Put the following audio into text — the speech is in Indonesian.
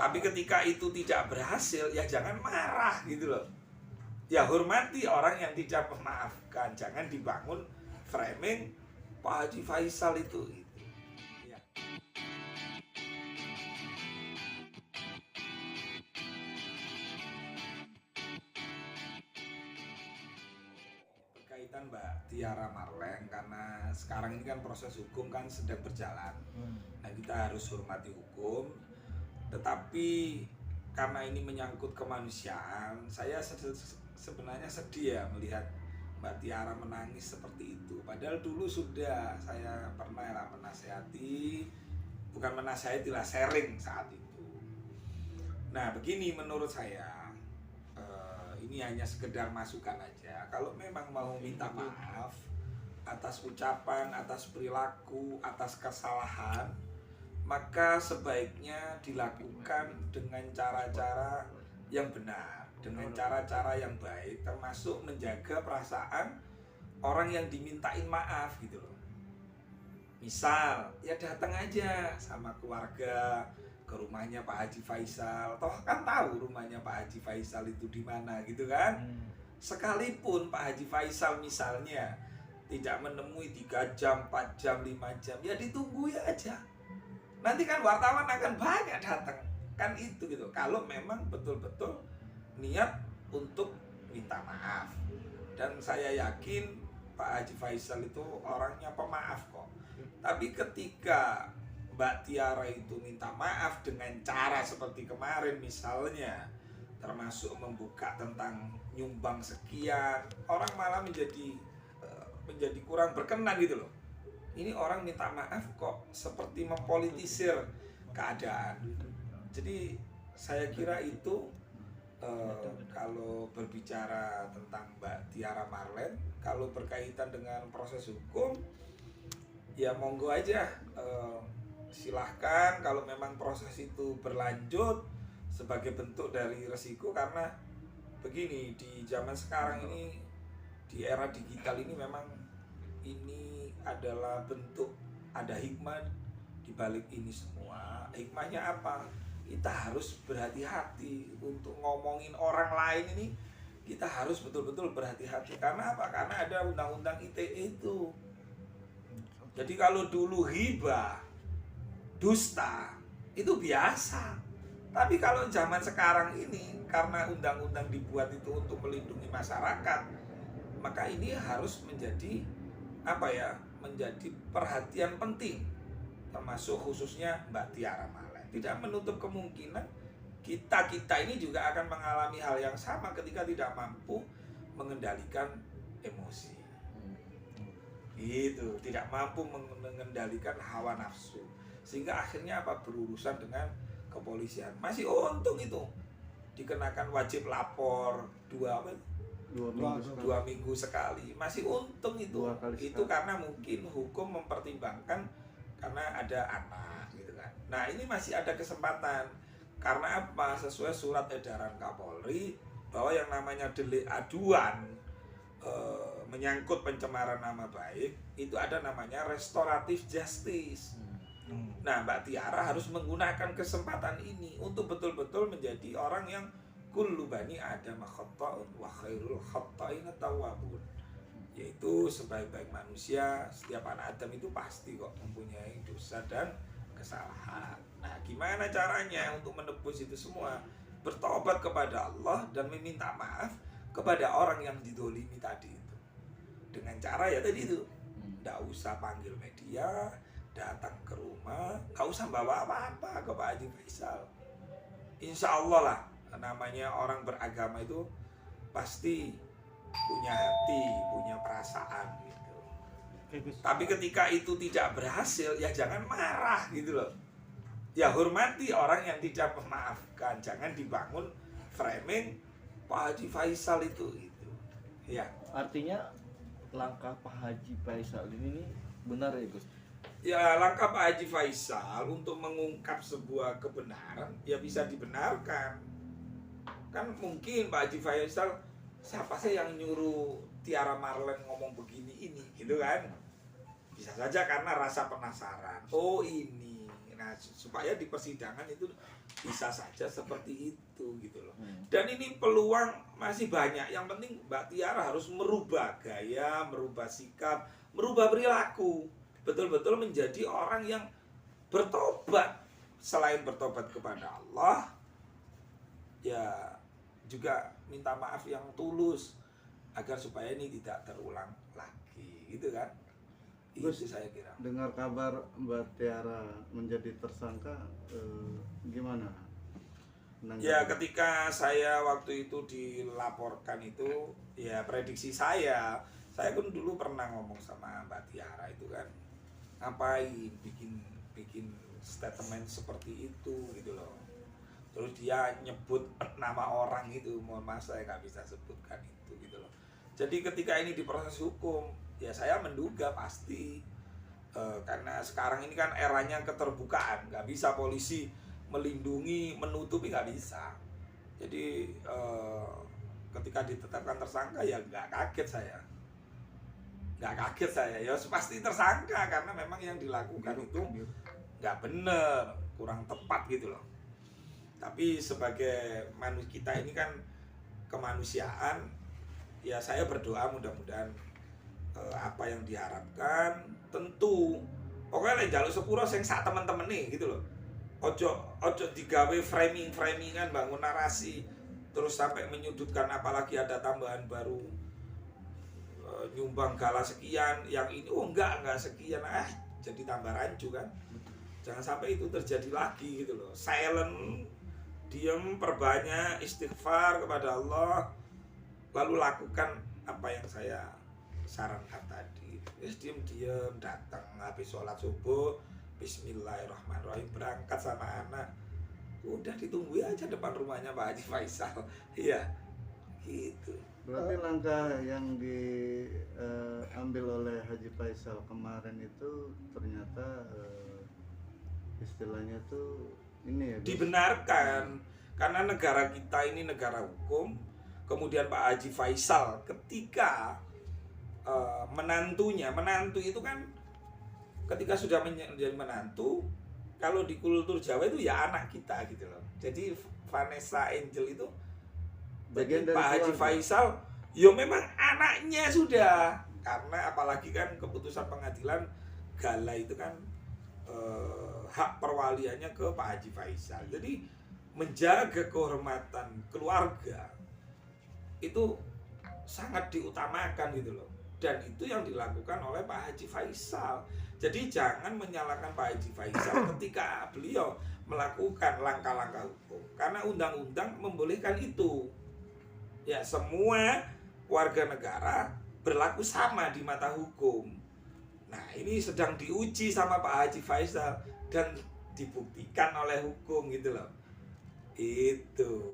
Tapi ketika itu tidak berhasil, ya jangan marah gitu loh. Ya hormati orang yang tidak memaafkan. Jangan dibangun framing Pak Haji Faisal itu. Ya. Berkaitan Mbak Tiara Marlen, karena sekarang ini kan proses hukum kan sedang berjalan. Nah, kita harus hormati hukum. Tetapi karena ini menyangkut kemanusiaan, saya sebenarnya sedih ya melihat Mbak Tiara menangis seperti itu. Padahal dulu sudah saya pernah lah menasehati, bukan menasehati lah, sharing saat itu. Nah begini menurut saya, ini hanya sekedar masukan aja. Kalau memang mau minta maaf atas ucapan, atas perilaku, atas kesalahan, maka sebaiknya dilakukan dengan cara-cara yang benar, dengan cara-cara yang baik, termasuk menjaga perasaan orang yang dimintain maaf gitu loh. Misal, ya datang aja sama keluarga ke rumahnya Pak Haji Faisal. Toh kan tahu rumahnya Pak Haji Faisal itu di mana gitu kan. Sekalipun Pak Haji Faisal misalnya tidak menemui 3 jam, 4 jam, 5 jam, ya ditunggu ya aja. Nanti kan wartawan akan banyak datang. Kan itu gitu. Kalau memang betul-betul niat untuk minta maaf. Dan saya yakin Pak Haji Faisal itu orangnya pemaaf kok. Tapi ketika Mbak Tiara itu minta maaf dengan cara seperti kemarin misalnya, termasuk membuka tentang nyumbang sekian, orang malah menjadi kurang berkenan gitu loh. Ini orang minta maaf kok seperti mempolitisir keadaan. Jadi saya kira itu kalau berbicara tentang Mbak Tiara Marlen, kalau berkaitan dengan proses hukum, ya monggo aja, silahkan kalau memang proses itu berlanjut sebagai bentuk dari resiko. Karena begini, di zaman sekarang ini, di era digital ini, memang ini adalah bentuk, ada hikmah di balik ini semua. Hikmahnya apa? Kita harus berhati-hati untuk ngomongin orang lain ini. Kita harus betul-betul berhati-hati. Karena apa? Karena ada undang-undang ITE itu. Jadi kalau dulu hibah, dusta, itu biasa. Tapi kalau zaman sekarang ini, karena undang-undang dibuat itu untuk melindungi masyarakat, maka ini harus menjadi menjadi perhatian penting, termasuk khususnya Mbak Tiara Marlen. Tidak menutup kemungkinan kita ini juga akan mengalami hal yang sama ketika tidak mampu mengendalikan emosi. Itu tidak mampu mengendalikan hawa nafsu, sehingga akhirnya berurusan dengan kepolisian. Masih untung itu dikenakan wajib lapor 2 minggu sekali. Masih untung itu. Itu karena mungkin hukum mempertimbangkan karena ada anak gitu kan. Nah ini masih ada kesempatan. Karena apa? Sesuai surat edaran Kapolri, bahwa yang namanya delik aduan menyangkut pencemaran nama baik, itu ada namanya restoratif justice. Nah Mbak Tiara harus menggunakan kesempatan ini untuk betul-betul menjadi orang yang kullu bani Adam khata'un wa khairul khata'ina tawwabun. Yaitu sebaik-baik manusia, setiap anak Adam itu pasti kok mempunyai dosa dan kesalahan. Nah gimana caranya untuk menebus itu semua? Bertobat kepada Allah dan meminta maaf kepada orang yang didolimi tadi itu. Dengan cara ya tadi itu, nggak usah panggil media, datang ke rumah, nggak usah bawa apa-apa ke Pak Haji Faisal. Insya Allah lah, namanya orang beragama itu pasti punya hati, punya perasaan gitu. Tapi ketika itu tidak berhasil, ya jangan marah gitu loh. Ya hormati orang yang tidak memaafkan. Jangan dibangun framing Pak Haji Faisal itu. Ya. Artinya langkah Pak Haji Faisal ini benar ya Gus? Ya langkah Pak Haji Faisal untuk mengungkap sebuah kebenaran ya bisa dibenarkan. Kan mungkin Pak Haji Faisal, siapa sih yang nyuruh Tiara Marlen ngomong begini ini gitu kan? Bisa saja karena rasa penasaran. Oh ini. Nah supaya di persidangan itu bisa saja seperti itu gitu loh. Dan ini peluang masih banyak. Yang penting Mbak Tiara harus merubah gaya, merubah sikap, merubah perilaku, betul-betul menjadi orang yang bertobat. Selain bertobat kepada Allah, ya juga minta maaf yang tulus agar supaya ini tidak terulang lagi, gitu kan? Gus, Itu saya kira. dengar kabar Mbak Tiara menjadi tersangka, gimana? Ya ketika saya waktu itu dilaporkan itu, ya prediksi saya pun dulu pernah ngomong sama Mbak Tiara itu kan, ngapain bikin statement seperti itu gitu loh. Terus dia nyebut nama orang itu, mohon maaf saya nggak bisa sebutkan itu gitu loh. Jadi ketika ini diproses hukum, ya saya menduga pasti karena sekarang ini kan eranya keterbukaan, nggak bisa polisi melindungi, menutupi, nggak bisa. Jadi ketika ditetapkan tersangka ya nggak kaget saya, ya pasti tersangka karena memang yang dilakukan itu nggak bener, kurang tepat gitu loh. Tapi sebagai manusia kita ini kan kemanusiaan, ya saya berdoa mudah-mudahan apa yang diharapkan tentu pokoknya jaluk sepuro sing sak teman-teman nih gitu loh. Ojo digawe framingan, bangun narasi terus sampai menyudutkan, apalagi ada tambahan baru nyumbang gala sekian, yang ini enggak sekian, jadi tambah rancu kan. Jangan sampai itu terjadi lagi gitu loh. Silent, diam, perbanyak istighfar kepada Allah, lalu lakukan apa yang saya sarankan tadi. Diam datang habis sholat subuh, bismillahirrahmanirrahim, berangkat sama anak, udah ditunggu aja depan rumahnya Pak Haji Faisal. Iya gitu. Berarti langkah yang diambil oleh Haji Faisal kemarin itu ternyata istilahnya tuh ini ya, Gus? Dibenarkan karena negara kita ini negara hukum. Kemudian Pak Haji Faisal ketika menantu itu kan ketika sudah menjadi menantu, kalau di kultur Jawa itu ya anak kita gitu loh. Jadi Vanessa Angel itu Bagian dari Pak Haji keluarga. Faisal ya memang anaknya sudah, karena apalagi kan keputusan pengadilan gala itu kan hak perwaliannya ke Pak Haji Faisal. Jadi menjaga kehormatan keluarga itu sangat diutamakan gitu loh. Dan itu yang dilakukan oleh Pak Haji Faisal. Jadi jangan menyalahkan Pak Haji Faisal ketika beliau melakukan langkah-langkah hukum, karena undang-undang membolehkan itu. Ya semua warga negara berlaku sama di mata hukum. Nah ini sedang diuji sama Pak Haji Faisal dan dibuktikan oleh hukum gitu loh. Itu.